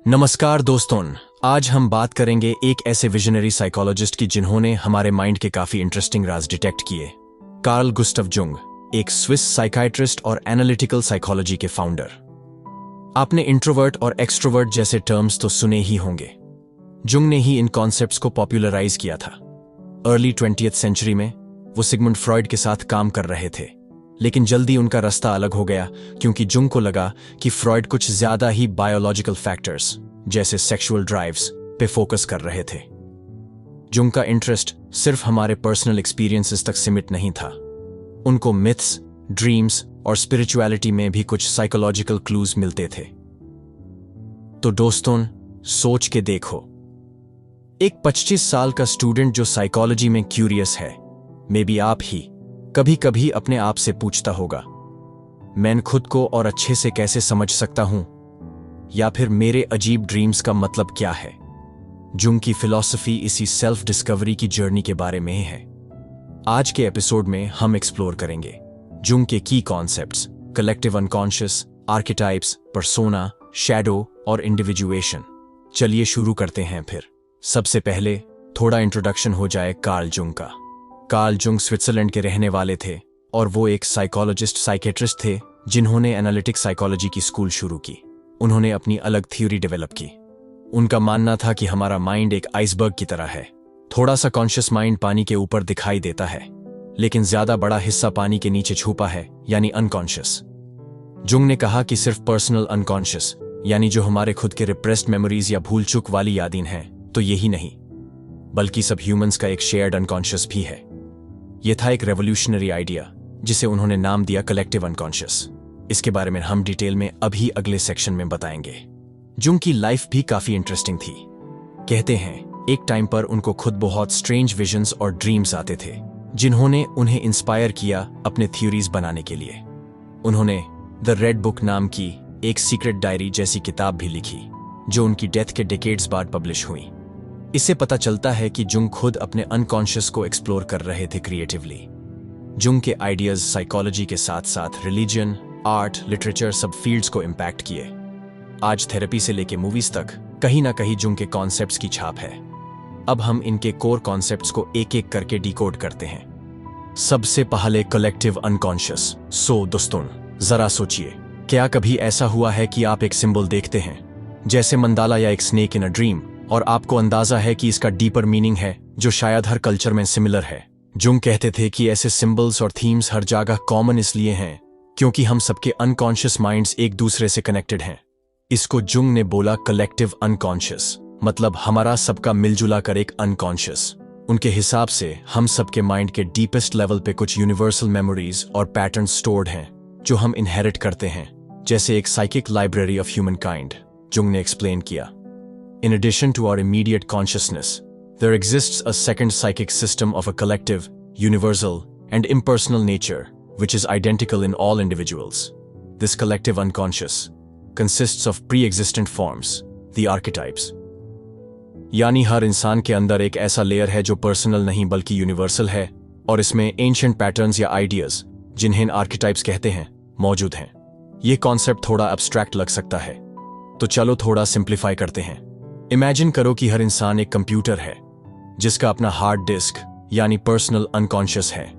नमस्कार दोस्तों। आज हम बात करेंगे एक ऐसे विजनरी साइकोलॉजिस्ट की जिन्होंने हमारे माइंड के काफी इंटरेस्टिंग राज डिटेक्ट किए। कार्ल गुस्टव जुंग, एक स्विस साइकाइट्रिस्ट और एनालिटिकल साइकोलॉजी के फाउंडर। आपने इंट्रोवर्ट और एक्सट्रोवर्ट जैसे टर्म्स तो सुने ही होंगे। जुंग ने ही इन कॉन्सेप्ट्स को पॉपुलराइज किया था। अर्ली 20th सेंचुरी में वो सिगमुंड फ्रॉइड के साथ काम कर रहे थे, लेकिन जल्दी उनका रास्ता अलग हो गया क्योंकि जुंग को लगा कि फ्रॉइड कुछ ज्यादा ही बायोलॉजिकल फैक्टर्स जैसे सेक्सुअल ड्राइव्स पे फोकस कर रहे थे। जुंग का इंटरेस्ट सिर्फ हमारे पर्सनल एक्सपीरियंसेस तक सीमित नहीं था। उनको मिथ्स, ड्रीम्स और स्पिरिचुअलिटी में भी कुछ साइकोलॉजिकल क्लूज मिलते थे। तो दोस्तों, सोच के देखो, एक 25 साल का स्टूडेंट जो साइकोलॉजी में क्यूरियस है, मे बी आप ही, कभी कभी अपने आप से पूछता होगा, मैं खुद को और अच्छे से कैसे समझ सकता हूं, या फिर मेरे अजीब ड्रीम्स का मतलब क्या है। जुंग की फिलॉसफी इसी सेल्फ डिस्कवरी की जर्नी के बारे में है। आज के एपिसोड में हम एक्सप्लोर करेंगे जुंग के की concepts, collective unconscious, archetypes, persona, shadow और इंडिविजुएशन। चलिए शुरू करते हैं फिर। सबसे पहले थोड़ा इंट्रोडक्शन हो जाए कार्ल जुंग का। कार्ल जुंग स्विट्जरलैंड के रहने वाले थे और वो एक साइकोलॉजिस्ट साइकेट्रिस्ट थे जिन्होंने एनालिटिक साइकोलॉजी की स्कूल शुरू की। उन्होंने अपनी अलग थ्योरी डेवलप की। उनका मानना था कि हमारा माइंड एक आइसबर्ग की तरह है। थोड़ा सा कॉन्शियस माइंड पानी के ऊपर दिखाई देता है, लेकिन ज्यादा बड़ा हिस्सा पानी के नीचे छुपा है, यानी अनकॉन्शियस। जुंग ने कहा कि सिर्फ पर्सनल अनकॉन्शियस, यानी जो हमारे खुद के रिप्रेस्ड मेमोरीज या भूल चूक वाली यादें हैं, तो यही नहीं, बल्कि सब ह्यूमंस का एक शेयर्ड अनकॉन्शियस भी है। यह था एक रेवोल्यूशनरी आइडिया जिसे उन्होंने नाम दिया कलेक्टिव अनकॉन्शियस। इसके बारे में हम डिटेल में अभी अगले सेक्शन में बताएंगे। जुंग की लाइफ भी काफी इंटरेस्टिंग थी। कहते हैं एक टाइम पर उनको खुद बहुत स्ट्रेंज विजन्स और ड्रीम्स आते थे जिन्होंने उन्हें इंस्पायर किया अपने थ्योरीज बनाने के लिए। उन्होंने द रेड बुक नाम की एक सीक्रेट डायरी जैसी किताब भी लिखी जो उनकी डेथ के डिकेड्स बाद पब्लिश हुई। इससे पता चलता है कि जुंग खुद अपने अनकॉन्शियस को एक्सप्लोर कर रहे थे क्रिएटिवली। जुंग के आइडियाज साइकोलॉजी के साथ साथ रिलीजन, आर्ट, लिटरेचर सब फील्ड्स को इम्पैक्ट किए। आज थेरेपी से लेके मूवीज तक कहीं ना कहीं जुंग के कॉन्सेप्ट्स की छाप है। अब हम इनके कोर कॉन्सेप्ट्स को एक एक करके डिकोड करते हैं। सबसे पहले कलेक्टिव अनकॉन्शियस। सो दोस्तों, जरा सोचिए, क्या कभी ऐसा हुआ है कि आप एक सिंबल देखते हैं, जैसे मंडाला या एक स्नेक इन अ ड्रीम, और आपको अंदाजा है कि इसका डीपर मीनिंग है जो शायद हर कल्चर में सिमिलर है। जुंग कहते थे कि ऐसे सिंबल्स और थीम्स हर जगह कॉमन इसलिए हैं क्योंकि हम सबके अनकॉन्शियस माइंड्स एक दूसरे से कनेक्टेड हैं। इसको जुंग ने बोला कलेक्टिव अनकॉन्शियस, मतलब हमारा सबका मिलजुला कर एक अनकॉन्शियस। उनके हिसाब से हम सबके माइंड के डीपेस्ट लेवल पे कुछ यूनिवर्सल मेमोरीज और पैटर्न स्टोर्ड हैं जो हम इनहेरिट करते हैं, जैसे एक psychic library of human kind. Jung ने एक्सप्लेन किया, In addition to our immediate consciousness, there exists a second psychic system of a collective, universal, and impersonal nature, which is identical in all individuals. This collective unconscious consists of pre-existent forms, the archetypes. यानी हर इंसान के अंदर एक ऐसा layer है जो personal नहीं बल्कि यूनिवर्सल है, और इसमें एंशिएंट पैटर्न्स या आइडियाज, जिन्हें आर्केटाइप्स कहते हैं, मौजूद हैं। ये कॉन्सेप्ट थोड़ा एब्स्ट्रैक्ट लग सकता है, तो चलो थोड़ा सिंप्लीफाई करते हैं। इमेजिन करो कि हर इंसान एक कंप्यूटर है जिसका अपना हार्ड डिस्क यानी पर्सनल अनकॉन्शियस है,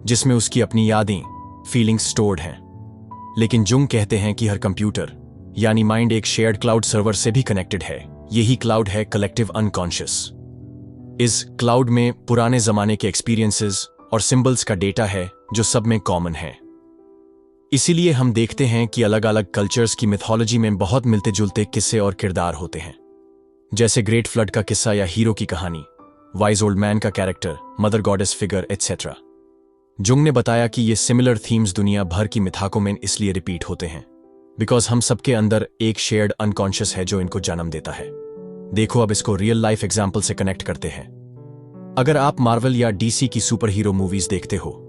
जिसमें उसकी अपनी यादें, फीलिंग्स स्टोर्ड हैं। लेकिन जुंग कहते हैं कि हर कंप्यूटर यानी माइंड एक शेयर्ड क्लाउड सर्वर से भी कनेक्टेड है। यही क्लाउड है कलेक्टिव अनकॉन्शियस। इस क्लाउड में पुराने जमाने के एक्सपीरियंसेस और सिंबल्स का डेटा है जो सब में कॉमन है। इसीलिए हम देखते हैं कि अलग अलग कल्चर्स की मिथोलॉजी में बहुत मिलते जुलते किस्से और किरदार होते हैं, जैसे ग्रेट फ्लड का किस्सा या हीरो की कहानी, वाइज ओल्ड मैन का character, mother goddess figure, etcetera. Jung ने बताया कि ये सिमिलर थीम्स दुनिया भर की मिथाकों में इसलिए रिपीट होते हैं बिकॉज हम सबके अंदर एक शेयर्ड अनकॉन्शियस है जो इनको जन्म देता है। देखो, अब इसको रियल लाइफ एग्जाम्पल से कनेक्ट करते हैं। अगर आप मार्वल या डीसी की सुपर हीरो मूवीज देखते हो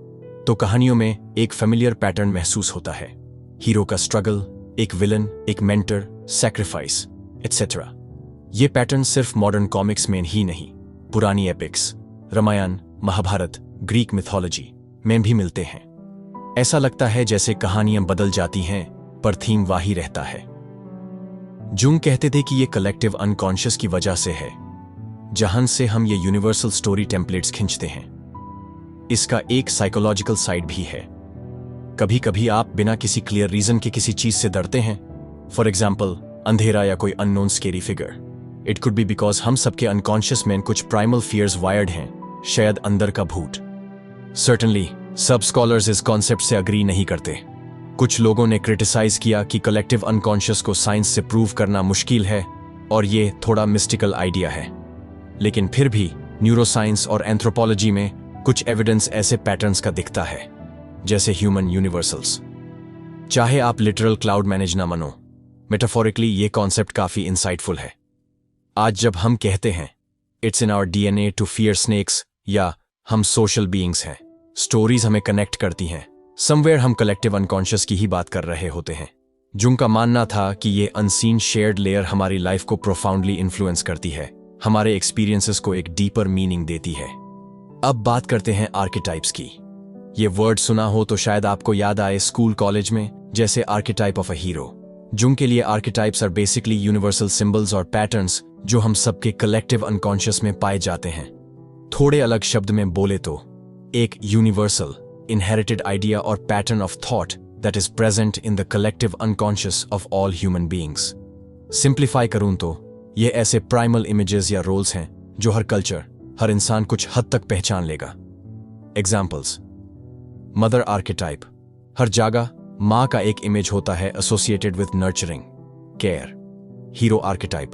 तो कहानियों में एक फेमिलियर पैटर्न महसूस होता है। हीरो का स्ट्रगल, एक विलन, एक मेंटर, सैक्रिफाइस, एटसेट्रा। ये पैटर्न सिर्फ मॉडर्न कॉमिक्स में ही नहीं, पुरानी epics, Ramayana, Mahabharata, Greek mythology में भी मिलते हैं। ऐसा लगता है जैसे कहानियां बदल जाती हैं पर थीम वही रहता है। जुंग कहते थे कि ये कलेक्टिव अनकॉन्शियस की वजह से है, जहां से हम ये यूनिवर्सल स्टोरी टेम्पलेट्स खींचते हैं। इसका एक साइकोलॉजिकल साइड भी है। कभी कभी आप बिना किसी क्लियर रीजन के किसी चीज से डरते हैं, फॉर एग्जाम्पल अंधेरा या कोई unknown scary figure. It could be because हम सबके अनकॉन्शियस में कुछ प्राइमल फियर्स वायर्ड हैं, शायद अंदर का भूत। सर्टनली सब स्कॉलर्स इस कॉन्सेप्ट से अग्री नहीं करते। कुछ लोगों ने क्रिटिसाइज किया कि कलेक्टिव अनकॉन्शियस को साइंस से प्रूव करना मुश्किल है और ये थोड़ा मिस्टिकल आइडिया है। लेकिन फिर भी न्यूरोसाइंस और एंथ्रोपोलॉजी में कुछ एविडेंस ऐसे पैटर्न्स का दिखता है, जैसे ह्यूमन यूनिवर्सल्स। चाहे आप लिटरल क्लाउड मैनेज ना मानो, मेटाफोरिकली ये कॉन्सेप्ट काफी इंसाइटफुल है। आज जब हम कहते हैं it's in our DNA to fear snakes या हम सोशल बीइंग्स हैं, स्टोरीज हमें कनेक्ट करती हैं, समवेयर हम कलेक्टिव अनकॉन्शियस की ही बात कर रहे होते हैं। जुंग का मानना था कि ये अनसीन शेयर्ड लेयर हमारी लाइफ को प्रोफाउंडली इन्फ्लुएंस करती है, हमारे एक्सपीरियंसेस को एक डीपर मीनिंग देती है। अब बात करते हैं आर्केटाइप्स की। ये वर्ड सुना हो तो शायद आपको याद आए स्कूल कॉलेज में, जैसे archetype of a hero. Jung के लिए archetypes are basically universal symbols और पैटर्न्स जो हम सबके कलेक्टिव अनकॉन्शियस में पाए जाते हैं। थोड़े अलग शब्द में बोले तो एक यूनिवर्सल इनहेरिटेड आइडिया और pattern of thought that is present in the collective unconscious of all human beings. Simplify करूं तो ये ऐसे प्राइमल इमेजेस या रोल्स हैं जो हर कल्चर, हर इंसान कुछ हद तक पहचान लेगा। एग्जाम्पल्स: मदर आर्केटाइप, हर जगह मां का एक इमेज होता है associated with nurturing, care. Hero archetype,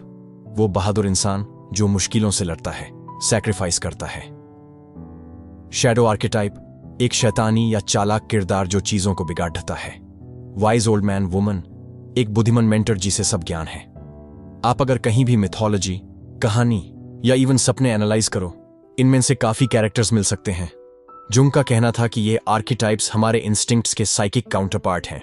वो बहादुर इंसान जो मुश्किलों से लड़ता है, सैक्रिफाइस करता है। शैडो आर्केटाइप, एक शैतानी या चालाक किरदार जो चीजों को बिगाड़ता है। वाइज ओल्ड मैन वुमन, एक बुद्धिमान मेंटर जिसे सब ज्ञान है। आप अगर कहीं भी मिथोलॉजी, कहानी या इवन सपने एनालाइज करो, इनमें से काफी कैरेक्टर्स मिल सकते हैं। जुंग का कहना था कि ये आर्केटाइप्स हमारे इंस्टिंक्ट्स के साइकिक काउंटरपार्ट हैं।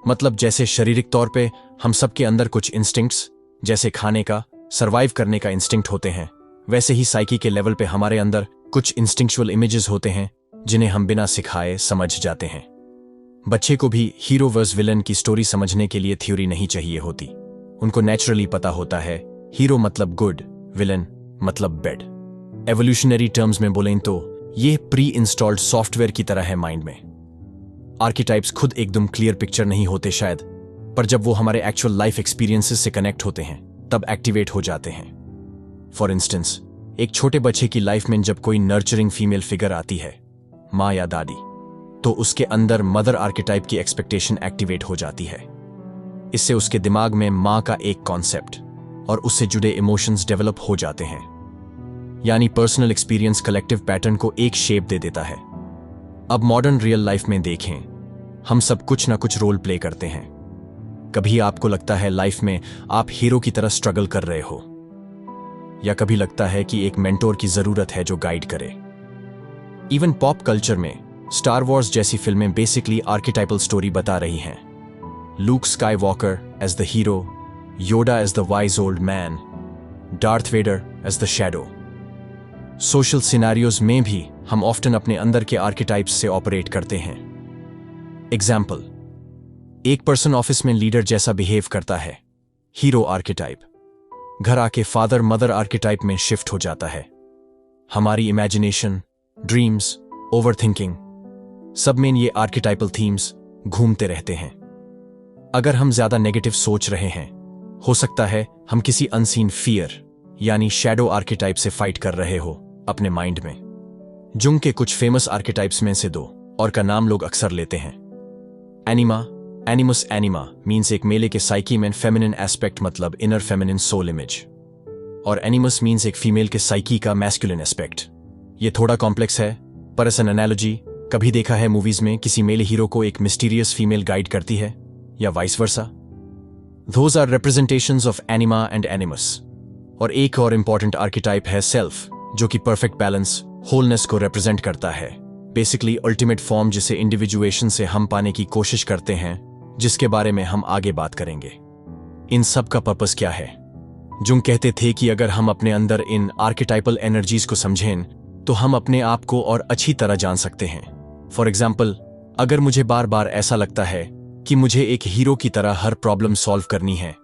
मतलब जैसे शारीरिक तौर पे हम सबके अंदर कुछ इंस्टिंक्ट्स, जैसे खाने का, सर्वाइव करने का इंस्टिंक्ट होते हैं, वैसे ही साइकी के लेवल पे हमारे अंदर कुछ इंस्टिंक्चुअल इमेजेस होते हैं जिन्हें हम बिना सिखाए समझ जाते हैं। बच्चे को भी हीरो वर्स विलन की स्टोरी समझने के लिए थ्योरी नहीं चाहिए होती। उनको नेचुरली पता होता है हीरो मतलब गुड, विलन मतलब बैड। एवोल्यूशनरी टर्म्स में बोलें तो ये प्री इंस्टॉल्ड सॉफ्टवेयर की तरह है माइंड में। आर्केटाइप्स खुद एकदम क्लियर पिक्चर नहीं होते शायद, पर जब वो हमारे एक्चुअल लाइफ एक्सपीरियंसेस से कनेक्ट होते हैं तब एक्टिवेट हो जाते हैं। फॉर इंस्टेंस, एक छोटे बच्चे की लाइफ में जब कोई नर्चरिंग फीमेल फिगर आती है, माँ या दादी, तो उसके अंदर मदर आर्केटाइप की एक्सपेक्टेशन एक्टिवेट हो जाती है। इससे उसके दिमाग में माँ का एक कॉन्सेप्ट और उससे जुड़े इमोशंस डेवलप हो जाते हैं। यानी पर्सनल एक्सपीरियंस कलेक्टिव पैटर्न को एक शेप दे देता है। अब मॉडर्न रियल लाइफ में देखें, हम सब कुछ ना कुछ रोल प्ले करते हैं। कभी आपको लगता है लाइफ में आप हीरो की तरह स्ट्रगल कर रहे हो, या कभी लगता है कि एक मेंटोर की जरूरत है जो गाइड करे। इवन पॉप कल्चर में स्टार वॉर्स जैसी फिल्में बेसिकली आर्केटाइपल स्टोरी बता रही हैं। Luke Skywalker as the hero, Yoda as the wise old man, Darth Vader as the shadow. Social scenarios में भी हम ऑफ्टन अपने अंदर के आर्केटाइप्स से ऑपरेट करते हैं। एग्जाम्पल: एक पर्सन ऑफिस में लीडर जैसा बिहेव करता है, हीरो आर्केटाइप। घर आके फादर मदर आर्केटाइप में शिफ्ट हो जाता है। हमारी इमेजिनेशन, ड्रीम्स, ओवरथिंकिंग, सब में ये आर्केटाइपल थीम्स घूमते रहते हैं। अगर हम ज्यादा नेगेटिव सोच रहे हैं, हो सकता है हम किसी अनसीन फियर यानी शैडो आर्केटाइप से फाइट कर रहे हो अपने माइंड में। जुंग के कुछ फेमस आर्केटाइप्स में से दो और का नाम लोग अक्सर लेते हैं। एनिमा, एनिमस एनिमा मीन्स एक मेले के साइकी में फेमिनिन एस्पेक्ट, मतलब इनर फेमिनिन सोल इमेज, और एनिमस मीन्स एक फीमेल के साइकी का मैस्कुलिन एस्पेक्ट। ये थोड़ा कॉम्प्लेक्स है, पर एस एन एनालॉजी कभी देखा है मूवीज में किसी मेल हीरो को एक मिस्टीरियस फीमेल गाइड करती है, या vice versa. Those are representations of anima and animus. और एक और इंपॉर्टेंट आर्केटाइप है सेल्फ, जो कि परफेक्ट बैलेंस, होलनेस को रिप्रेजेंट करता है। बेसिकली अल्टीमेट फॉर्म जिसे इंडिविजुएशन से हम पाने की कोशिश करते हैं, जिसके बारे में हम आगे बात करेंगे। इन सब का पर्पस क्या है? जुंग कहते थे कि अगर हम अपने अंदर इन आर्केटाइपल एनर्जीज को समझें तो हम अपने आप को और अच्छी तरह जान सकते हैं। फॉर एग्जाम्पल, अगर मुझे बार बार ऐसा लगता है कि मुझे एक हीरो की तरह हर प्रॉब्लम सॉल्व करनी है,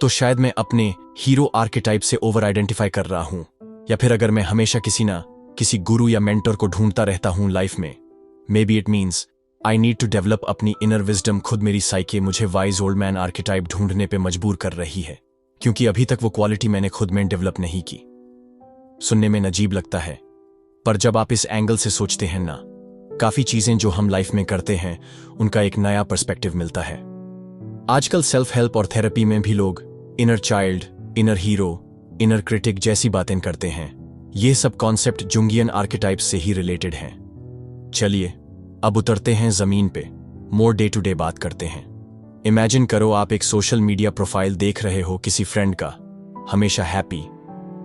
तो शायद मैं अपने हीरो आर्केटाइप से ओवर आइडेंटिफाई कर रहा हूं, या फिर अगर मैं हमेशा किसी गुरु या मेंटर को ढूंढता रहता हूं लाइफ में, maybe it means I need to develop अपनी इनर विजडम। खुद मेरी साइके मुझे वाइज ओल्ड मैन आर्केटाइप ढूंढने पे मजबूर कर रही है, क्योंकि अभी तक वो क्वालिटी मैंने खुद में डेवलप नहीं की। सुनने में अजीब लगता है, पर जब आप इस एंगल से सोचते हैं ना, काफी चीजें जो हम लाइफ में करते हैं उनका एक नया पर्सपेक्टिव मिलता है। आजकल सेल्फ हेल्प और थेरेपी में भी लोग inner child, inner hero, inner critic जैसी बातें करते हैं। ये सब कॉन्सेप्ट जुंगियन आर्केटाइप से ही रिलेटेड हैं। चलिए अब उतरते हैं जमीन पे, मोर डे टू डे बात करते हैं। इमेजिन करो आप एक सोशल मीडिया प्रोफाइल देख रहे हो किसी फ्रेंड का, हमेशा हैप्पी,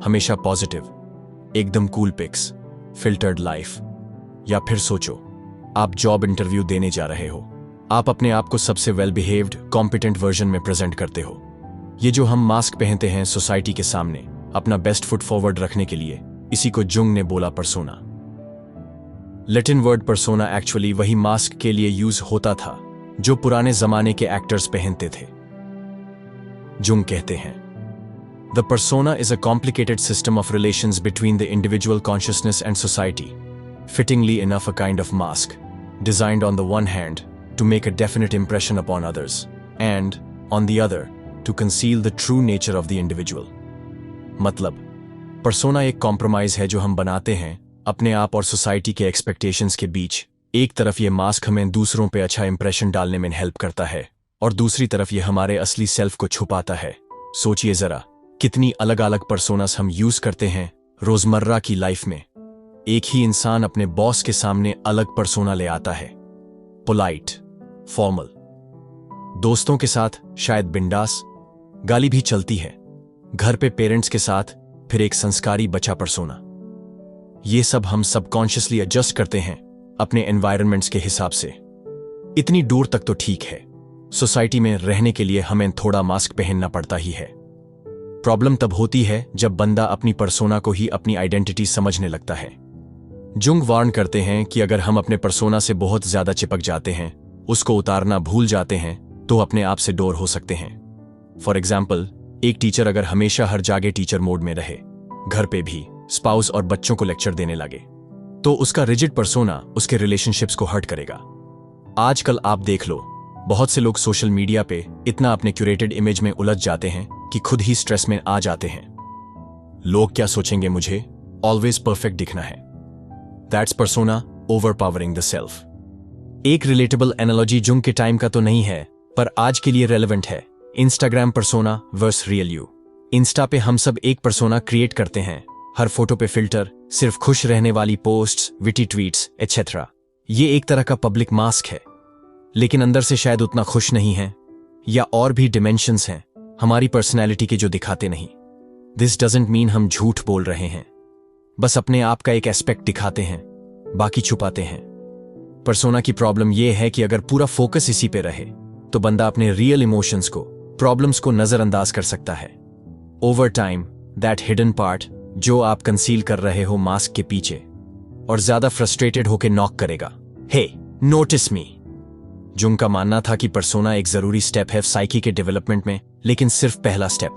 हमेशा पॉजिटिव, एकदम कूल पिक्स, फिल्टर्ड लाइफ। या फिर सोचो आप जॉब इंटरव्यू देने जा रहे हो, आप अपने आप को सबसे वेल बिहेव्ड, कॉम्पिटेंट वर्जन में प्रेजेंट करते हो। ये जो हम मास्क पहनते हैं सोसाइटी के सामने अपना बेस्ट फुट फॉरवर्ड रखने के लिए, इसी को जुंग ने बोला persona. Latin word persona actually वही मास्क के लिए यूज होता था जो पुराने जमाने के एक्टर्स पहनते थे। जुंग कहते हैं, the persona is a complicated system of relations between the individual consciousness and society, fittingly enough a kind of mask, designed on the one hand to make a definite impression upon others, and, on the other, to conceal the true nature of the individual. मतलब, persona एक compromise है जो हम बनाते हैं अपने आप और सोसाइटी के एक्सपेक्टेशंस के बीच। एक तरफ ये मास्क हमें दूसरों पे अच्छा इंप्रेशन डालने में हेल्प करता है, और दूसरी तरफ ये हमारे असली सेल्फ को छुपाता है। सोचिए जरा, कितनी अलग अलग पर्सोनास हम यूज करते हैं रोजमर्रा की लाइफ में। एक ही इंसान अपने बॉस के सामने अलग पर्सोना ले आता है, पोलाइट, फॉर्मल। दोस्तों के साथ शायद बिंदास, गाली भी चलती है। घर पे पेरेंट्स के साथ फिर एक संस्कारी बच्चा पर्सोना। ये सब हम सबकॉन्शियसली एडजस्ट करते हैं अपने एनवायरनमेंट्स के हिसाब से। इतनी दूर तक तो ठीक है, सोसाइटी में रहने के लिए हमें थोड़ा मास्क पहनना पड़ता ही है। प्रॉब्लम तब होती है जब बंदा अपनी पर्सोना को ही अपनी आइडेंटिटी समझने लगता है। जुंग वार्न करते हैं कि अगर हम अपने पर्सोना से बहुत ज्यादा चिपक जाते हैं, उसको उतारना भूल जाते हैं, तो अपने आप से दूर हो सकते हैं। फॉर एग्जाम्पल, एक टीचर अगर हमेशा हर जगह टीचर मोड में रहे, घर पे भी स्पाउस और बच्चों को लेक्चर देने लगे, तो उसका रिजिड पर्सोना उसके रिलेशनशिप्स को हर्ट करेगा। आजकल आप देख लो, बहुत से लोग सोशल मीडिया पे इतना अपने क्यूरेटेड इमेज में उलझ जाते हैं कि खुद ही स्ट्रेस में आ जाते हैं। लोग क्या सोचेंगे, मुझे ऑलवेज परफेक्ट दिखना है। That's persona overpowering the self. एक रिलेटेबल एनालॉजी जुंग के टाइम का तो नहीं है, पर आज के लिए रेलेवेंट है। Instagram persona versus real you. Insta पे हम सब एक पर्सोना क्रिएट करते हैं, हर फोटो पे फिल्टर, सिर्फ खुश रहने वाली पोस्ट्स, विटी ट्वीट्स एटसेट्रा। ये एक तरह का पब्लिक मास्क है, लेकिन अंदर से शायद उतना खुश नहीं है, या और भी डिमेंशंस हैं हमारी पर्सनैलिटी के जो दिखाते नहीं। दिस डजंट मीन हम झूठ बोल रहे हैं, बस अपने आप का एक एस्पेक्ट दिखाते हैं, बाकी छुपाते हैं। पर्सोना की प्रॉब्लम यह है कि अगर पूरा फोकस इसी पे रहे, तो बंदा अपने रियल इमोशंस को, प्रॉब्लम्स को नजरअंदाज कर सकता है। Over time that hidden part जो आप कंसील कर रहे हो मास्क के पीछे, और ज्यादा फ्रस्ट्रेटेड होकर नॉक करेगा, हे नोटिस मी। जुंग का मानना था कि पर्सोना एक जरूरी स्टेप है साइकी के डेवलपमेंट में, लेकिन सिर्फ पहला स्टेप।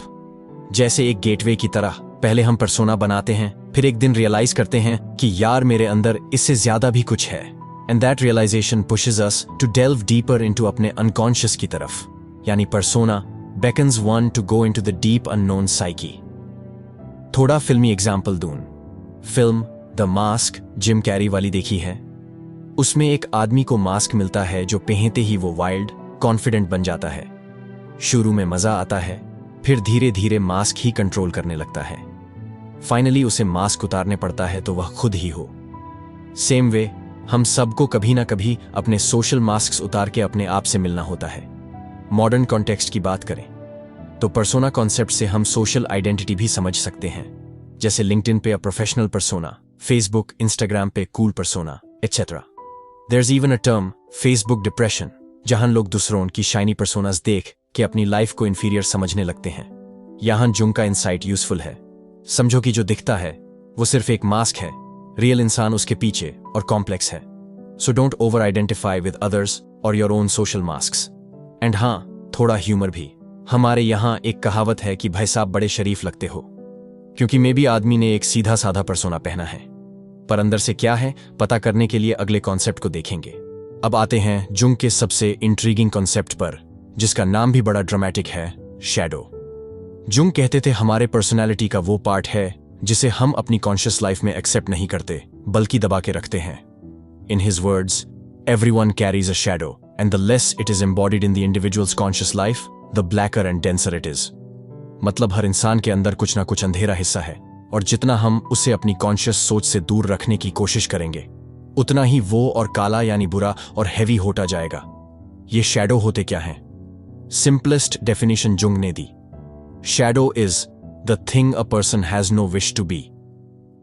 जैसे एक गेटवे की तरह, पहले हम पर्सोना बनाते हैं, फिर एक दिन रियलाइज करते हैं कि यार मेरे अंदर इससे ज्यादा भी कुछ है। And that realization pushes us to delve deeper into अपने अनकॉन्शियस की तरफ, यानी persona beckons one to go into the deep unknown psyche. थोड़ा फिल्मी एग्जाम्पल दूं, film the mask Jim Carrey वाली देखी है? उसमें एक आदमी को मास्क मिलता है जो पहनते ही वो वाइल्ड, कॉन्फिडेंट बन जाता है। शुरू में मजा आता है, फिर धीरे धीरे मास्क ही कंट्रोल करने लगता है। फाइनली उसे मास्क उतारने पड़ता है तो वह खुद ही हो। सेम वे हम सबको कभी ना कभी अपने सोशल मास्क उतार के अपने आप से मिलना होता है। मॉडर्न कॉन्टेक्स्ट की बात करें तो पर्सोना कॉन्सेप्ट से हम सोशल आइडेंटिटी भी समझ सकते हैं, जैसे लिंक्डइन पे a professional persona, Facebook, Instagram पे cool persona etcetera. There is even a term Facebook depression, जहां लोग दूसरों की शाइनी पर्सोनास देख के अपनी लाइफ को इंफीरियर समझने लगते हैं। यहां जुंग का इंसाइट यूजफुल है। समझो कि जो दिखता है वो सिर्फ एक मास्क है, रियल इंसान उसके पीछे और कॉम्प्लेक्स है। So don't over identify with others और your own social masks. And हाँ, थोड़ा ह्यूमर भी। हमारे यहाँ एक कहावत है कि भाई साहब बड़े शरीफ लगते हो, क्योंकि मे भी आदमी ने एक सीधा साधा पर्सोना पहना है, पर अंदर से क्या है पता करने के लिए अगले कॉन्सेप्ट को देखेंगे। अब आते हैं जुंग के सबसे इंट्रीगिंग कॉन्सेप्ट पर, जिसका नाम भी बड़ा ड्रामेटिक है, शैडो। जुंग कहते थे हमारे पर्सनैलिटी का वो पार्ट है जिसे हम अपनी कॉन्शियस लाइफ में एक्सेप्ट नहीं करते बल्कि दबा के रखते हैं। In his words, everyone carries a shadow and the less it is embodied in the individuals conscious life the blacker and denser it is. मतलब हर इंसान के अंदर कुछ ना कुछ अंधेरा हिस्सा है, और जितना हम उसे अपनी कॉन्शियस सोच से दूर रखने की कोशिश करेंगे उतना ही वो और काला यानी बुरा और हैवी होता जाएगा। ये शैडो होते क्या हैं? सिंपलेस्ट डेफिनेशन जुंग ने दी, shadow is the thing a person has no wish to be.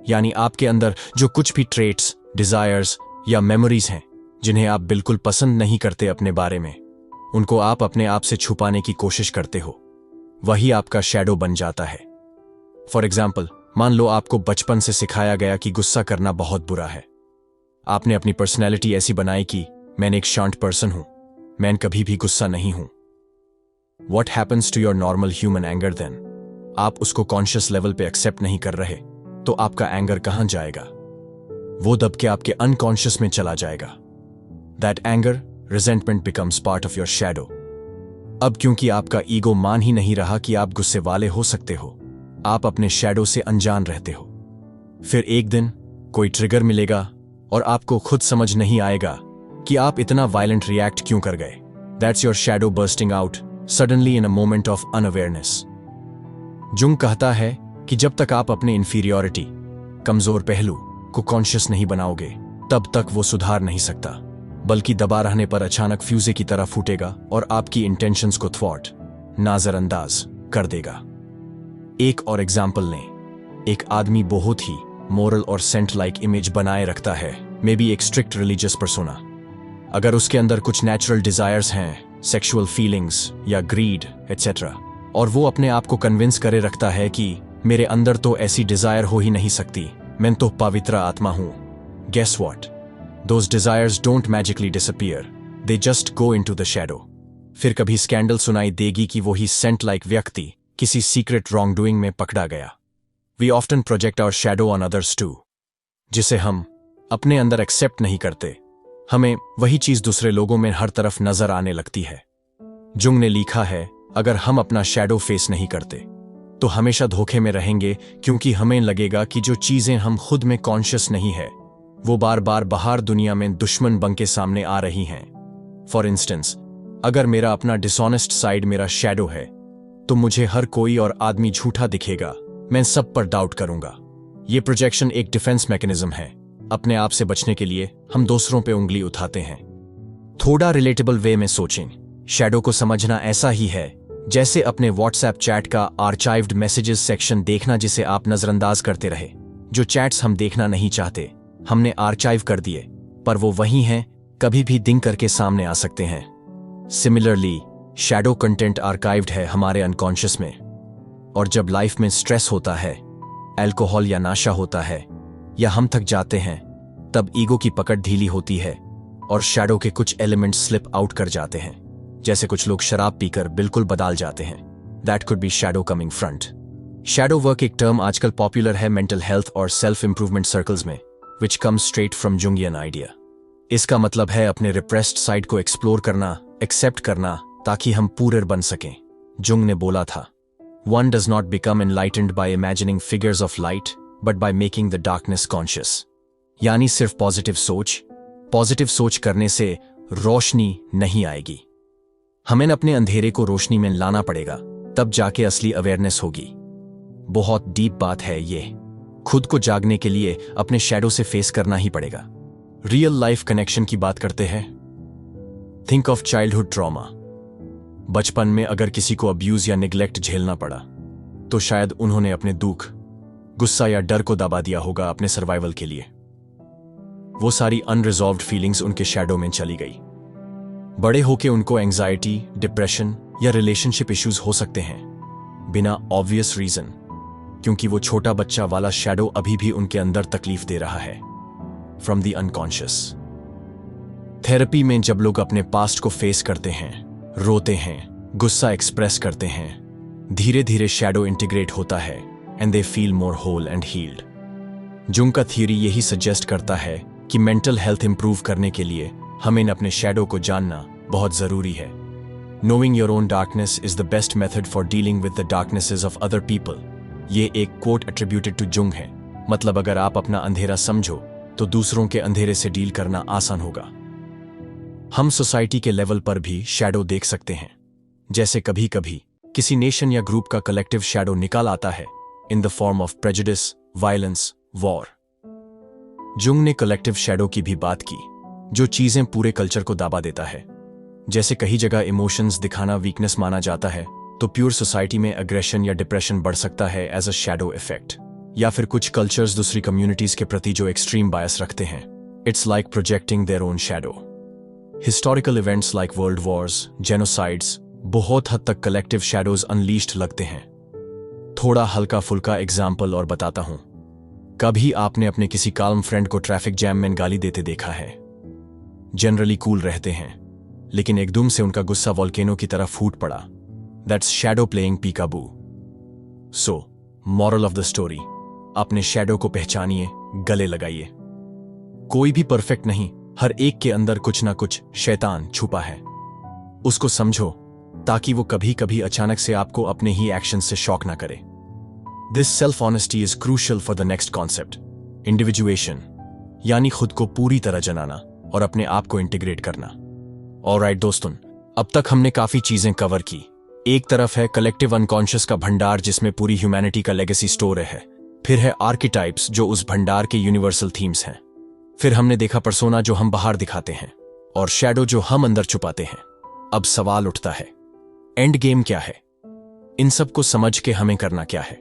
यानी आपके अंदर जो कुछ भी ट्रेट्स, डिजायर्स या मेमोरीज हैं जिन्हें आप बिल्कुल पसंद नहीं करते अपने बारे में, उनको आप अपने आप से छुपाने की कोशिश करते हो, वही आपका शैडो बन जाता है। फॉर एग्जाम्पल, मान लो आपको बचपन से सिखाया गया कि गुस्सा करना बहुत बुरा है। आपने अपनी पर्सनैलिटी ऐसी बनाई कि मैं एक शांत पर्सन हूं, मैं कभी भी गुस्सा नहीं हूं। What happens to your normal human anger then? आप उसको कॉन्शियस लेवल पे एक्सेप्ट नहीं कर रहे, तो आपका एंगर कहां जाएगा? वो दब के आपके अनकॉन्शियस में चला जाएगा। That anger, resentment becomes part of your shadow. अब क्योंकि आपका ईगो मान ही नहीं रहा कि आप गुस्से वाले हो सकते हो, आप अपने शैडो से अनजान रहते हो। फिर एक दिन कोई ट्रिगर मिलेगा और आपको खुद समझ नहीं आएगा कि आप इतना वायलेंट रिएक्ट क्यों कर गए। That's your shadow bursting out suddenly in a moment of unawareness. Jung कहता है कि जब तक आप अपने इंफीरियॉरिटी, कमजोर पहलू को कॉन्शियस नहीं बनाओगे, तब तक वो सुधार नहीं सकता, बल्कि दबा रहने पर अचानक फ्यूजे की तरह फूटेगा और आपकी इंटेंशंस को थ्वॉट, नजरअंदाज कर देगा। एक और एग्जाम्पल लें, एक आदमी बहुत ही मोरल और सेंट लाइक इमेज बनाए रखता है, मे बी एक स्ट्रिक्ट रिलीजियस पर्सोना। अगर उसके अंदर कुछ नेचुरल डिजायर्स हैं, सेक्सुअल फीलिंग्स या ग्रीड एटसेट्रा, और वो अपने आप को कन्विंस करे रखता है कि मेरे अंदर तो ऐसी डिजायर हो ही नहीं सकती, मैं तो पवित्र आत्मा हूं। Guess what? Those desires don't magically disappear, they just go into the shadow. फिर कभी स्कैंडल सुनाई देगी कि वही सेंट लाइक व्यक्ति किसी सीक्रेट रॉन्ग डूइंग में पकड़ा गया। We often project our shadow on others too, जिसे हम अपने अंदर एक्सेप्ट नहीं करते। हमें वही चीज दूसरे लोगों में हर तरफ नजर आने लगती है। जुंग ने लिखा है, अगर हम अपना शैडो फेस नहीं करते तो हमेशा धोखे में रहेंगे, क्योंकि हमें लगेगा कि जो चीजें हम खुद में कॉन्शियस नहीं है वो बार बार बाहर दुनिया में दुश्मन बन के सामने आ रही हैं। फॉर इंस्टेंस, अगर मेरा अपना डिसऑनेस्ट साइड मेरा शैडो है तो मुझे हर कोई और आदमी झूठा दिखेगा, मैं सब पर डाउट करूंगा। ये प्रोजेक्शन एक डिफेंस मैकेनिज्म है। अपने आप से बचने के लिए हम दूसरों पे उंगली उठाते हैं। थोड़ा रिलेटेबल वे में सोचें, शैडो को समझना ऐसा ही है जैसे अपने व्हाट्सएप चैट का आर्चाइव्ड मैसेजेस सेक्शन देखना, जिसे आप नजरअंदाज करते रहे। जो चैट्स हम देखना नहीं चाहते हमने आर्चाइव कर दिए, पर वो वही हैं, कभी भी दिंग करके सामने आ सकते हैं। सिमिलरली, शैडो कंटेंट आर्काइव्ड है हमारे अनकॉन्शियस में, और जब लाइफ में स्ट्रेस होता है, अल्कोहल या नशा होता है, या हम थक जाते हैं, तब ईगो की पकड़ ढीली होती है और शैडो के कुछ एलिमेंट्स स्लिप आउट कर जाते हैं। जैसे कुछ लोग शराब पीकर बिल्कुल बदल जाते हैं। That could be shadow coming front. Shadow work एक टर्म आजकल पॉपुलर है मेंटल हेल्थ और सेल्फ इंप्रूवमेंट सर्कल्स में, which comes straight from Jungian idea. इसका मतलब है अपने रिप्रेस्ड साइड को एक्सप्लोर करना, एक्सेप्ट करना, ताकि हम पूरे बन सकें। जुंग ने बोला था, one does not become enlightened by imagining figures of light but by making the darkness conscious. यानी सिर्फ पॉजिटिव सोच करने से रोशनी नहीं आएगी, हमें अपने अंधेरे को रोशनी में लाना पड़ेगा, तब जाके असली अवेयरनेस होगी। बहुत डीप बात है ये। खुद को जागने के लिए अपने शैडो से फेस करना ही पड़ेगा। रियल लाइफ कनेक्शन की बात करते हैं। Think of childhood trauma. बचपन में अगर किसी को अब्यूज या निग्लेक्ट झेलना पड़ा तो शायद उन्होंने अपने दुख, गुस्सा या डर को दबा दिया होगा अपने सर्वाइवल के लिए। वो सारी अनरिजॉल्व्ड फीलिंग्स उनके शैडो में चली गई। बड़े होके उनको एंजाइटी, डिप्रेशन या रिलेशनशिप इश्यूज हो सकते हैं, बिना ऑब्वियस रीजन, क्योंकि वो छोटा बच्चा वाला शैडो अभी भी उनके अंदर तकलीफ दे रहा है, फ्रॉम द अनकॉन्शियस। थेरेपी में जब लोग अपने पास्ट को फेस करते हैं, रोते हैं, गुस्सा एक्सप्रेस करते हैं, धीरे धीरे शैडो इंटीग्रेट होता है and they feel more whole and healed. Jung का थ्योरी यही सजेस्ट करता है कि मेंटल हेल्थ इंप्रूव करने के लिए हमें अपने शैडो को जानना बहुत जरूरी है। Knowing your own darkness is the best method for dealing with the डार्कनेसेस of other people. ये एक कोट एट्रीब्यूटेड टू जुंग है, मतलब अगर आप अपना अंधेरा समझो तो दूसरों के अंधेरे से डील करना आसान होगा। हम सोसाइटी के लेवल पर भी शैडो देख सकते हैं, जैसे कभी कभी किसी नेशन या ग्रुप का कलेक्टिव शैडो निकाल आता है in the form of prejudice, violence, war. Jung ने कलेक्टिव शैडो की भी बात की, जो चीजें पूरे कल्चर को दाबा देता है। जैसे कहीं जगह इमोशंस दिखाना वीकनेस माना जाता है, तो प्योर सोसाइटी में अग्रेशन या डिप्रेशन बढ़ सकता है एज अ शैडो इफेक्ट। या फिर कुछ कल्चर्स दूसरी कम्युनिटीज के प्रति जो एक्सट्रीम बायस रखते हैं, it's like projecting their own shadow. Historical events like world Wars, genocides बहुत हद तक कलेक्टिव शैडोज अनलीस्ड लगते हैं। थोड़ा हल्का फुल्का एग्जाम्पल और बताता हूं। कभी आपने अपने किसी काल्म फ्रेंड को ट्रैफिक जैम में गाली देते देखा है? जनरली कूल रहते हैं, लेकिन एकदम से उनका गुस्सा वॉल्केनो की तरह फूट पड़ा। That's shadow playing peekaboo. So moral of the story, अपने शैडो को पहचानिए, गले लगाइए। कोई भी परफेक्ट नहीं, हर एक के अंदर कुछ ना कुछ शैतान छुपा है। उसको समझो ताकि वो कभी कभी अचानक से आपको अपने ही एक्शन से शॉक ना करे। This self honesty is crucial for the next concept, individuation, यानी खुद को पूरी तरह जनाना और अपने आप को इंटीग्रेट करना। ऑलराइट दोस्तों, अब तक हमने काफी चीजें कवर की। एक तरफ है कलेक्टिव अनकॉन्शियस का भंडार जिसमें पूरी ह्यूमैनिटी का लेगेसी स्टोर है। फिर है आर्किटाइप्स जो उस भंडार के यूनिवर्सल थीम्स हैं। फिर हमने देखा पर्सोना जो हम बाहर दिखाते हैं, और शैडो जो हम अंदर छुपाते हैं। अब सवाल उठता है, एंड गेम क्या है? इन सब को समझ के हमें करना क्या है?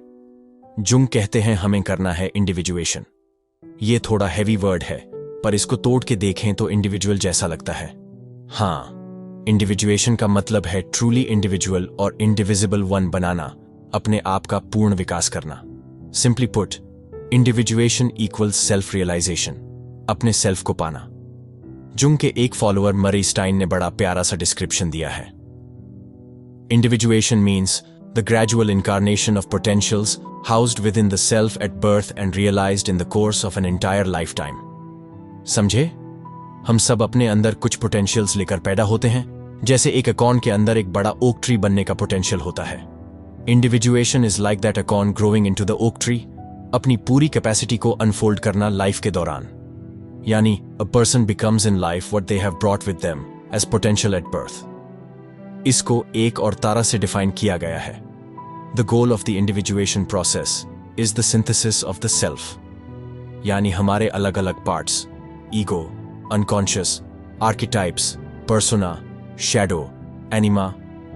जुंग कहते हैं हमें करना है इंडिविजुएशन। ये थोड़ा हैवी वर्ड है, पर इसको तोड़ के देखें तो इंडिविजुअल जैसा लगता है। हाँ, इंडिविजुएशन का मतलब है ट्रूली इंडिविजुअल और इंडिविजिबल वन बनाना, अपने आप का पूर्ण विकास करना। Simply put, individuation equals self realisation, अपने सेल्फ को पाना। जुंग के एक फॉलोअर मरी स्टाइन ने बड़ा प्यारा सा डिस्क्रिप्शन दिया है। Individuation means the gradual incarnation of potentials housed within the self at birth and realized in the course of an entire lifetime. समझे? हम सब अपने अंदर कुछ पोटेंशियल्स लेकर पैदा होते हैं, जैसे एक अकॉर्न के अंदर एक बड़ा ओक ट्री बनने का पोटेंशियल होता है। Individuation is like that acorn growing into the oak tree, अपनी पूरी कैपेसिटी को अनफोल्ड करना लाइफ के दौरान। यानी a person becomes in life what they have brought with them as potential at birth. इसको एक और तारा से डिफाइन किया गया है। The goal of the individuation process is the synthesis of the self, यानी हमारे अलग अलग parts, ego, unconscious, archetypes, persona, shadow, anima,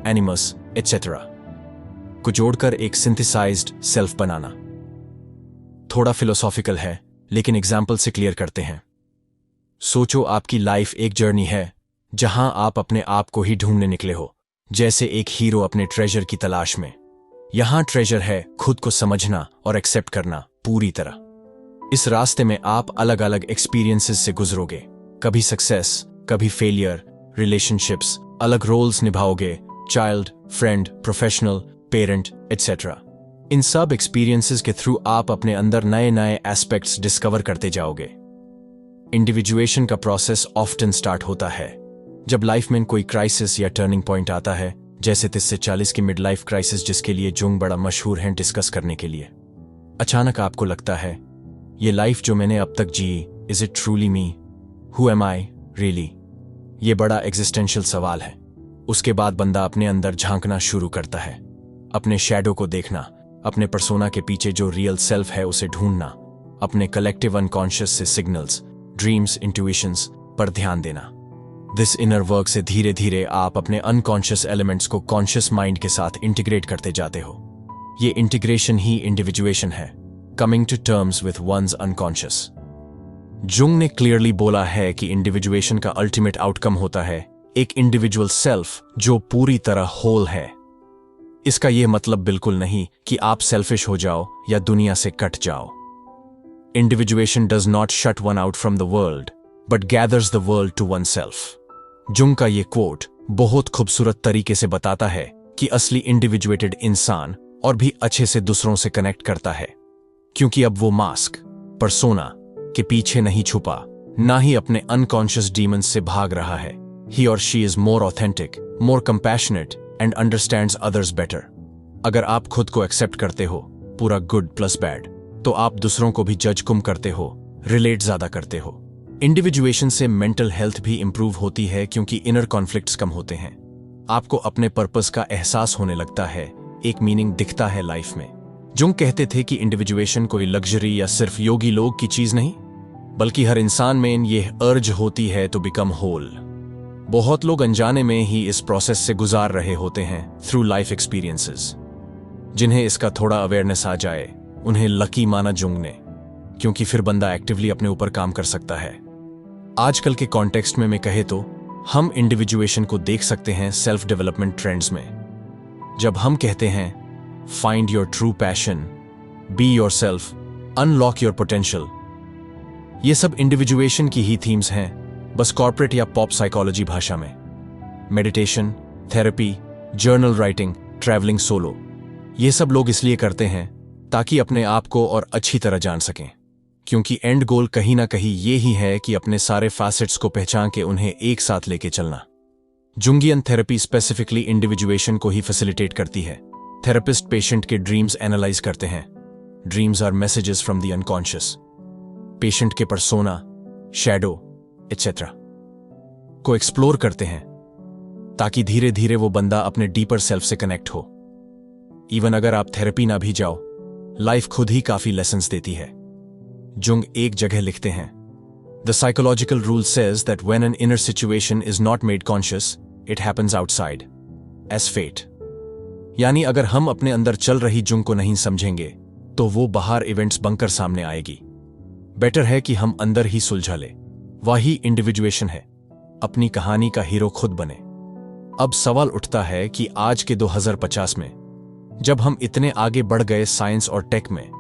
animus etcetera को जोड़कर एक सिंथेसाइज्ड सेल्फ बनाना। थोड़ा फिलोसॉफिकल है, लेकिन एग्जाम्पल से क्लियर करते हैं। सोचो आपकी लाइफ एक जर्नी है जहां आप अपने आप को ही ढूंढने निकले हो, जैसे एक हीरो अपने ट्रेजर की तलाश में। यहां ट्रेजर है खुद को समझना और एक्सेप्ट करना पूरी तरह। इस रास्ते में आप अलग अलग एक्सपीरियंसेस से गुजरोगे, कभी सक्सेस, कभी फेलियर, रिलेशनशिप्स, अलग रोल्स निभाओगे, child, friend, professional, parent etcetera. इन सब एक्सपीरियंसेस के थ्रू आप अपने अंदर नए नए एस्पेक्ट्स डिस्कवर करते जाओगे। इंडिविजुएशन का प्रोसेस ऑफ्टन स्टार्ट होता है जब लाइफ में कोई क्राइसिस या टर्निंग पॉइंट आता है, जैसे 30 से 40 की मिड लाइफ क्राइसिस जिसके लिए जुंग बड़ा मशहूर है डिस्कस करने के लिए। अचानक आपको लगता है, ये लाइफ जो मैंने अब तक जी, is it truly me? Who am I really? ये बड़ा एग्जिस्टेंशियल सवाल है। उसके बाद बंदा अपने अंदर झांकना शुरू करता है, अपने शैडो को देखना, अपने पर्सोना के पीछे जो रियल सेल्फ है उसे ढूंढना, अपने कलेक्टिव अनकॉन्शियस से सिग्नल्स, ड्रीम्स, इंट्यूशंस पर ध्यान देना। दिस इनर वर्क से धीरे धीरे आप अपने अनकॉन्शियस एलिमेंट्स को कॉन्शियस माइंड के साथ इंटीग्रेट करते जाते हो। ये इंटीग्रेशन ही इंडिविजुएशन है, coming to terms with one's unconscious. Jung ने क्लियरली बोला है कि इंडिविजुएशन का अल्टीमेट आउटकम होता है एक इंडिविजुअल सेल्फ जो पूरी तरह होल है। इसका यह मतलब बिल्कुल नहीं कि आप सेल्फिश हो जाओ या दुनिया से कट जाओ। Individuation does not shut one out from the world but gathers the world to one self. Jung का ये कोट बहुत खूबसूरत तरीके से बताता है कि असली इंडिविजुएटेड इंसान और भी अच्छे से दूसरों से कनेक्ट करता है, क्योंकि अब वो मास्क, पर्सोना के पीछे नहीं छुपा, ना ही अपने अनकॉन्शियस डीमंस से भाग रहा है। ही और she is more authentic, more compassionate and understands others better. अगर आप खुद को एक्सेप्ट करते हो, पूरा गुड प्लस बैड, तो आप दूसरों को भी जज कम करते हो, रिलेट ज्यादा करते हो। इंडिविजुएशन से मेंटल हेल्थ भी इंप्रूव होती है, क्योंकि इनर कॉन्फ्लिक्ट्स कम होते हैं। आपको अपने पर्पस का एहसास होने लगता है, एक मीनिंग दिखता है लाइफ में। जुंग कहते थे कि इंडिविजुएशन कोई लग्जरी या सिर्फ योगी लोग की चीज नहीं, बल्कि हर इंसान में ये अर्ज होती है टू बिकम होल। बहुत लोग अनजाने में ही इस प्रोसेस से गुजार रहे होते हैं थ्रू लाइफ एक्सपीरियंसेस। जिन्हें इसका थोड़ा अवेयरनेस आ जाए, उन्हें लकी माना जुंग ने, क्योंकि फिर बंदा एक्टिवली अपने ऊपर काम कर सकता है। आजकल के कॉन्टेक्स्ट में मैं कहे तो हम इंडिविजुएशन को देख सकते हैं सेल्फ डेवलपमेंट ट्रेंड्स में। जब हम कहते हैं find your true passion, be yourself, unlock your potential, ये सब इंडिविजुएशन की ही थीम्स हैं, बस कॉर्पोरेट या पॉप साइकोलॉजी भाषा में। Meditation, therapy, journal writing, travelling solo, ये सब लोग इसलिए करते हैं ताकि अपने आप को और अच्छी तरह जान सकें, क्योंकि एंड गोल कहीं ना कहीं ये ही है कि अपने सारे फैसेट्स को पहचान के उन्हें एक साथ लेके चलना। जुंगियन थेरेपी स्पेसिफिकली इंडिविजुएशन को ही फैसिलिटेट करती है। थेरेपिस्ट पेशेंट के ड्रीम्स एनालाइज करते हैं। Dreams are messages from the unconscious. Patient के पर्सोना, शैडो एटसेट्रा को एक्सप्लोर करते हैं, ताकि धीरे धीरे वो बंदा अपने डीपर सेल्फ से कनेक्ट हो। इवन अगर आप थेरेपी ना भी जाओ, लाइफ खुद ही काफी लेसन्स देती है। जुंग एक जगह लिखते हैं, the psychological rule says that when an inner situation is not made conscious, it happens outside as fate. यानी अगर हम अपने अंदर चल रही जुंग को नहीं समझेंगे, तो वो बाहर इवेंट्स बनकर सामने आएगी। बेटर है कि हम अंदर ही सुलझा ले। वही इंडिविजुएशन है, अपनी कहानी का हीरो खुद बने। अब सवाल उठता है कि आज के 2050 में, जब हम इतने आगे बढ़ गए साइंस और टेक में,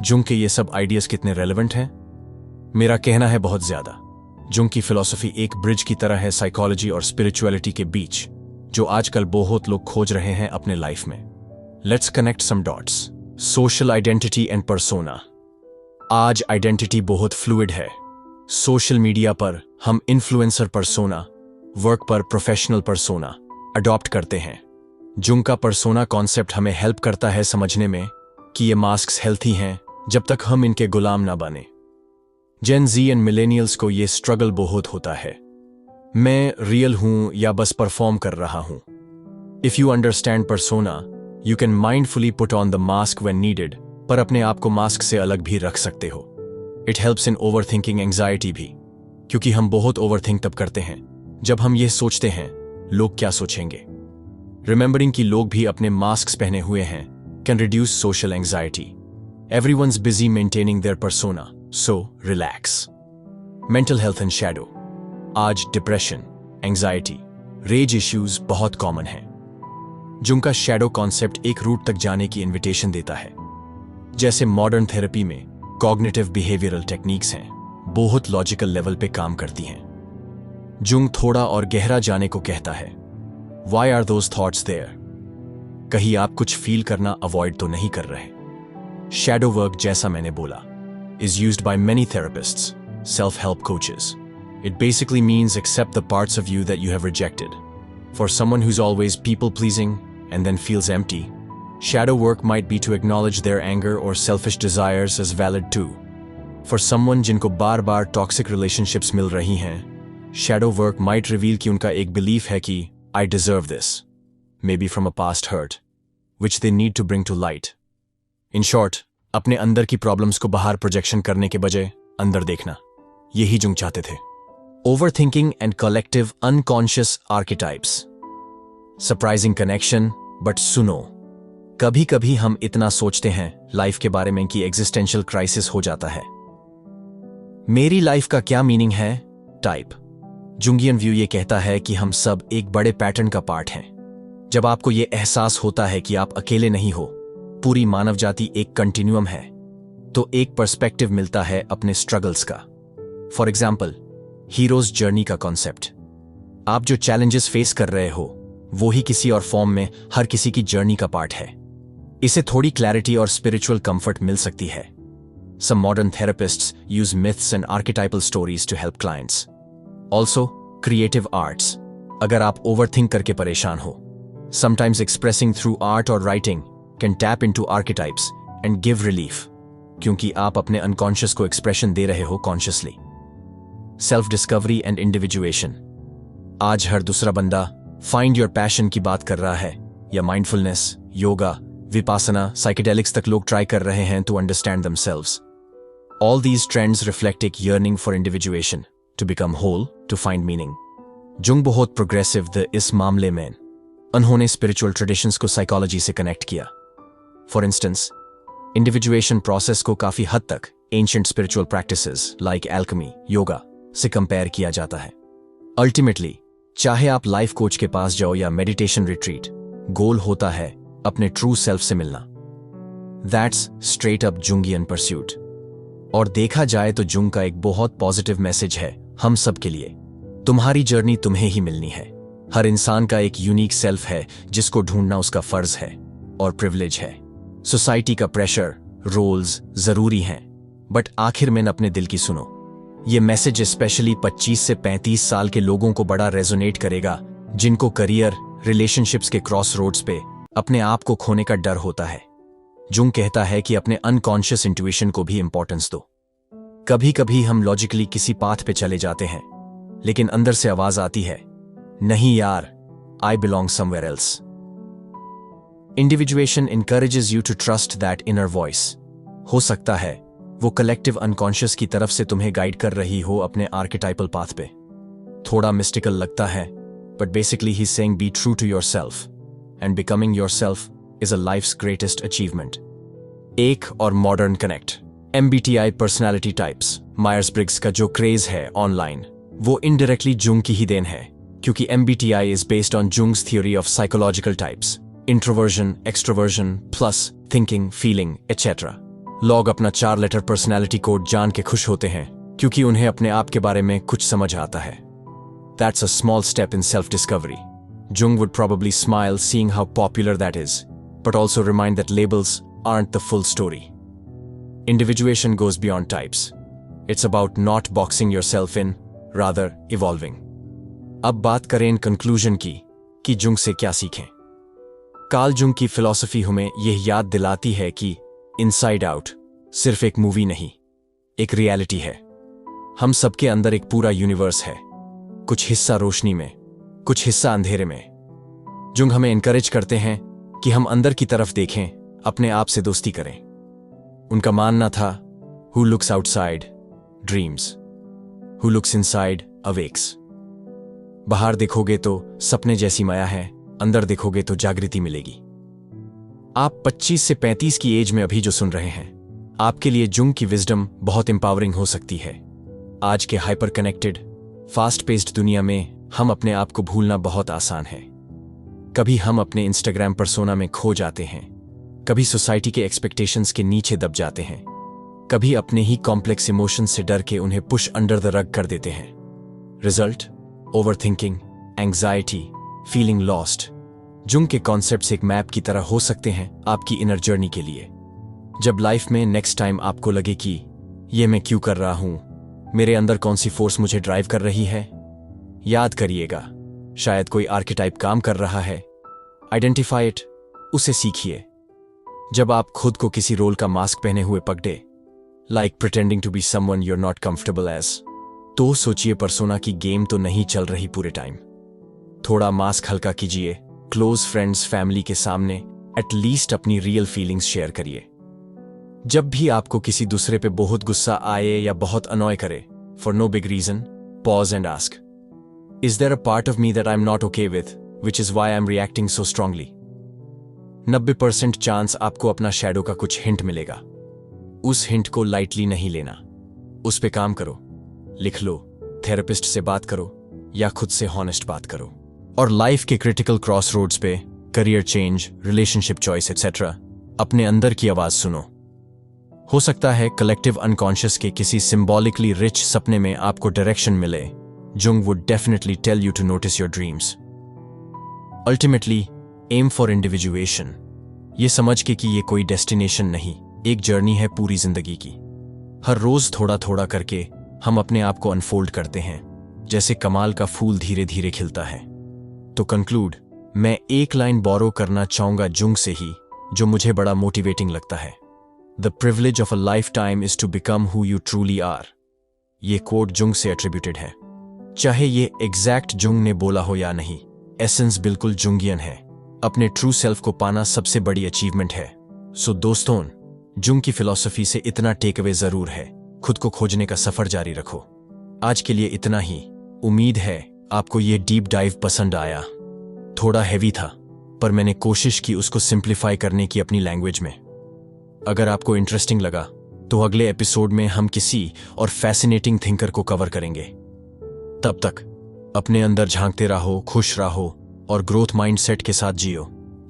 जुंग के ये सब आइडियाज कितने रेलेवेंट हैं? मेरा कहना है बहुत ज्यादा। जुंग की फिलॉसफी एक ब्रिज की तरह है साइकोलॉजी और स्पिरिचुअलिटी के बीच, जो आजकल बहुत लोग खोज रहे हैं अपने लाइफ में। Let's connect some dots. Social identity and persona. आज आइडेंटिटी बहुत फ्लूइड है। सोशल मीडिया पर हम इन्फ्लुएंसर पर्सोना, वर्क पर प्रोफेशनल पर्सोना अडॉप्ट करते हैं। जुंग का पर्सोना कॉन्सेप्ट हमें हेल्प करता है समझने में कि ये मास्क्स हेल्थी हैं जब तक हम इनके गुलाम ना बने। जेन जी एंड मिलेनियल्स को ये स्ट्रगल बहुत होता है, मैं रियल हूं या बस परफॉर्म कर रहा हूं। If you understand persona, you can mindfully put on the mask when needed, पर अपने आप को मास्क से अलग भी रख सकते हो। It helps in over thinking anxiety भी, क्योंकि हम बहुत ओवर थिंक तब करते हैं जब हम ये सोचते हैं लोग क्या सोचेंगे। रिमेंबरिंग कि लोग भी अपने मास्क पहने हुए हैं can reduce social anxiety. Everyone's busy maintaining their persona, so relax. Mental health and shadow. आज डिप्रेशन, एंग्जाइटी, रेज इश्यूज बहुत कॉमन हैं। जुंग का शैडो कॉन्सेप्ट एक रूट तक जाने की इनविटेशन देता है। जैसे मॉडर्न थेरेपी में कॉग्निटिव बिहेवियरल टेक्निक्स हैं, बहुत लॉजिकल लेवल पे काम करती हैं। जुंग थोड़ा और गहरा जाने को कहता है। Why are those thoughts there? कहीं आप कुछ फील करना अवॉइड तो नहीं कर रहे? शैडो वर्क, जैसा मैंने बोला, is used by many therapists, self-help coaches. It basically means accept the parts of you that you have rejected. For someone who's always people-pleasing and then feels empty, shadow work might be to acknowledge their anger or selfish desires as valid too. For someone जिनको बार-बार toxic relationships मिल रही हैं, shadow work might reveal कि उनका एक belief है कि I deserve this, maybe from a past hurt, which they need to bring to light. In short, अपने अंदर की प्रॉब्लम्स को बाहर प्रोजेक्शन करने के बजाय अंदर देखना, यही जुंग चाहते थे। Overthinking and collective unconscious archetypes. Surprising connection, but सुनो, कभी कभी हम इतना सोचते हैं लाइफ के बारे में कि एग्जिस्टेंशियल क्राइसिस हो जाता है। मेरी लाइफ का क्या मीनिंग है टाइप। जुंगियन व्यू ये कहता है कि हम सब एक बड़े पैटर्न का पार्ट हैं। जब आपको ये एहसास होता है कि आप अकेले नहीं हो, पूरी मानव जाति एक कंटिन्यूअम है, तो एक पर्सपेक्टिव मिलता है अपने स्ट्रगल्स का। फॉर एग्जाम्पल, हीरोज जर्नी का कॉन्सेप्ट। आप जो चैलेंजेस फेस कर रहे हो वो ही किसी और फॉर्म में हर किसी की जर्नी का पार्ट है। इसे थोड़ी क्लैरिटी और स्पिरिचुअल कंफर्ट मिल सकती है। Some modern therapists use myths and archetypal stories to help clients. Also creative arts, अगर आप ओवरथिंक करके परेशान हो, समटाइम्स एक्सप्रेसिंग थ्रू आर्ट और writing can tap into archetypes and give relief, क्योंकि आप अपने अनकॉन्शियस को एक्सप्रेशन दे रहे हो consciously. Self discovery and individuation, आज हर दूसरा बंदा फाइंड योर पैशन की बात कर रहा है, या माइंडफुलनेस, योगा, विपासना, साइकेडेलिक्स तक लोग ट्राई कर रहे हैं to understand themselves. All these trends reflect एक yearning for individuation, to become whole, to find meaning. Jung बहुत प्रोग्रेसिव द इस मामले में। उन्होंने स्पिरिचुअल ट्रेडिशंस को साइकोलॉजी से कनेक्ट किया। फॉर इंस्टेंस, इंडिविजुएशन प्रोसेस को काफी हद तक ancient spiritual practices like alchemy, yoga से कंपेयर किया जाता है। अल्टीमेटली, चाहे आप लाइफ कोच के पास जाओ या मेडिटेशन रिट्रीट, गोल होता है अपने ट्रू सेल्फ से मिलना। That's straight up Jungian pursuit. और देखा जाए तो जुंग का एक बहुत पॉजिटिव मैसेज है हम सब के लिए। तुम्हारी जर्नी तुम्हें ही मिलनी है। हर इंसान का एक यूनिक सेल्फ है जिसको ढूंढना उसका फर्ज है और प्रिविलेज है। सोसाइटी का प्रेशर, रोल्स जरूरी हैं, बट आखिर में अपने दिल की सुनो। ये मैसेज स्पेशली 25 से 35 साल के लोगों को बड़ा रेजोनेट करेगा, जिनको करियर, रिलेशनशिप्स के क्रॉस रोड्स पे अपने आप को खोने का डर होता है। जुंग कहता है कि अपने अनकॉन्शियस इंट्यूशन को भी इंपॉर्टेंस दो। कभी कभी हम लॉजिकली किसी पाथ पे चले जाते हैं, लेकिन अंदर से आवाज आती है, नहीं यार, I belong somewhere else. Individuation encourages you to trust that inner voice. हो सकता है वो कलेक्टिव अनकॉन्शियस की तरफ से तुम्हें गाइड कर रही हो अपने आर्केटाइपल पाथ पे। थोड़ा मिस्टिकल लगता है, but basically he saying be true to yourself, and becoming yourself is a life's greatest achievement. एक और modern connect, MBTI personality types, Myers Briggs का जो क्रेज है ऑनलाइन, वो इनडायरेक्टली जुंग की ही देन है, क्योंकि MBTI is based on Jung's theory of psychological types, introversion, extroversion, plus thinking, feeling etcetera. लोग अपना 4 लेटर पर्सनैलिटी कोड जान के खुश होते हैं, क्योंकि उन्हें अपने आप के बारे में कुछ समझ आता है। That's a small step in self-discovery. Jung would probably smile seeing how popular that is, but also remind that labels aren't the full story. Individuation goes beyond types. It's about not boxing yourself in, rather evolving. अब बात करें in conclusion की कि Jung से क्या सीखें। Karl Jung की philosophy हमें यह याद दिलाती है कि इनसाइड आउट सिर्फ एक मूवी नहीं, एक रियलिटी है। हम सबके अंदर एक पूरा यूनिवर्स है, कुछ हिस्सा रोशनी में, कुछ हिस्सा अंधेरे में। जुंग हमें इनकरेज करते हैं कि हम अंदर की तरफ देखें, अपने आप से दोस्ती करें। उनका मानना था, who looks outside dreams, who looks inside awakes. बाहर देखोगे तो सपने जैसी माया है, अंदर देखोगे तो जागृति मिलेगी। आप 25 से 35 की एज में अभी जो सुन रहे हैं, आपके लिए जुंग की विजडम बहुत एम्पावरिंग हो सकती है। आज के हाइपर कनेक्टेड, फास्ट पेस्ड दुनिया में हम अपने आप को भूलना बहुत आसान है। कभी हम अपने इंस्टाग्राम पर्सोना में खो जाते हैं, कभी सोसाइटी के एक्सपेक्टेशंस के नीचे दब जाते हैं, कभी अपने ही कॉम्प्लेक्स इमोशंस से डर के उन्हें पुश अंडर द रग कर देते हैं। Result, overthinking, anxiety, feeling lost. Jung के कॉन्सेप्ट्स एक मैप की तरह हो सकते हैं आपकी इनर जर्नी के लिए। जब लाइफ में नेक्स्ट टाइम आपको लगे कि ये मैं क्यों कर रहा हूं, मेरे अंदर कौन सी फोर्स मुझे ड्राइव कर रही है, याद करिएगा, शायद कोई आर्केटाइप काम कर रहा है। आइडेंटिफाई इट, उसे सीखिए। जब आप खुद को किसी रोल का मास्क पहने हुए पकड़े, like pretending to be someone you are not comfortable as, तो सोचिए पर्सोना की गेम तो नहीं चल रही पूरे टाइम। थोड़ा मास्क हल्का कीजिए, क्लोज फ्रेंड्स, फैमिली के सामने एटलीस्ट अपनी रियल फीलिंग्स शेयर करिए। जब भी आपको किसी दूसरे पे बहुत गुस्सा आए या बहुत अनॉय करे, for no big reason, pause and ask, is there a part of me that I am not okay with, which is why I am reacting so strongly. 90% chance आपको अपना शैडो का कुछ हिंट मिलेगा। उस hint को lightly नहीं लेना, उस पे काम करो, लिख लो, थेरेपिस्ट से बात करो या खुद से हॉनेस्ट बात करो। और लाइफ के क्रिटिकल क्रॉस रोड्स पे, career change, relationship choice etcetera, अपने अंदर की आवाज सुनो। हो सकता है कलेक्टिव अनकॉन्शियस के किसी सिंबॉलिकली रिच सपने में आपको डायरेक्शन मिले, Jung would definitely tell you to notice your dreams. Ultimately, aim for individuation. ये समझ के कि ये कोई डेस्टिनेशन नहीं, एक जर्नी है पूरी जिंदगी की। हर रोज थोड़ा थोड़ा करके हम अपने आप को अनफोल्ड करते हैं, जैसे कमाल का फूल धीरे धीरे खिलता है। तो कंक्लूड, मैं एक लाइन बोरो करना चाहूंगा जुंग से ही, जो मुझे बड़ा मोटिवेटिंग लगता है। The privilege of a lifetime is to become who you truly are. ये कोट जुंग से एट्रीब्यूटेड है। चाहे ये एग्जैक्ट जुंग ने बोला हो या नहीं, एसेंस बिल्कुल जुंगियन है। अपने ट्रू सेल्फ को पाना सबसे बड़ी अचीवमेंट है। सो दोस्तों, जुंग की फिलॉसफी से इतना टेक अवे जरूर है, खुद को खोजने का सफर जारी रखो। आज के लिए इतना ही। उम्मीद है आपको ये डीप डाइव पसंद आया। थोड़ा हैवी था, पर मैंने कोशिश की उसको सिंप्लीफाई करने की अपनी लैंग्वेज में। अगर आपको इंटरेस्टिंग लगा तो अगले एपिसोड में हम किसी और फैसिनेटिंग थिंकर को कवर करेंगे। तब तक अपने अंदर झांकते रहो, खुश रहो और ग्रोथ माइंडसेट के साथ जियो।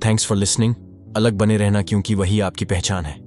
Thanks for listening. अलग बने रहना, क्योंकि वही आपकी पहचान है।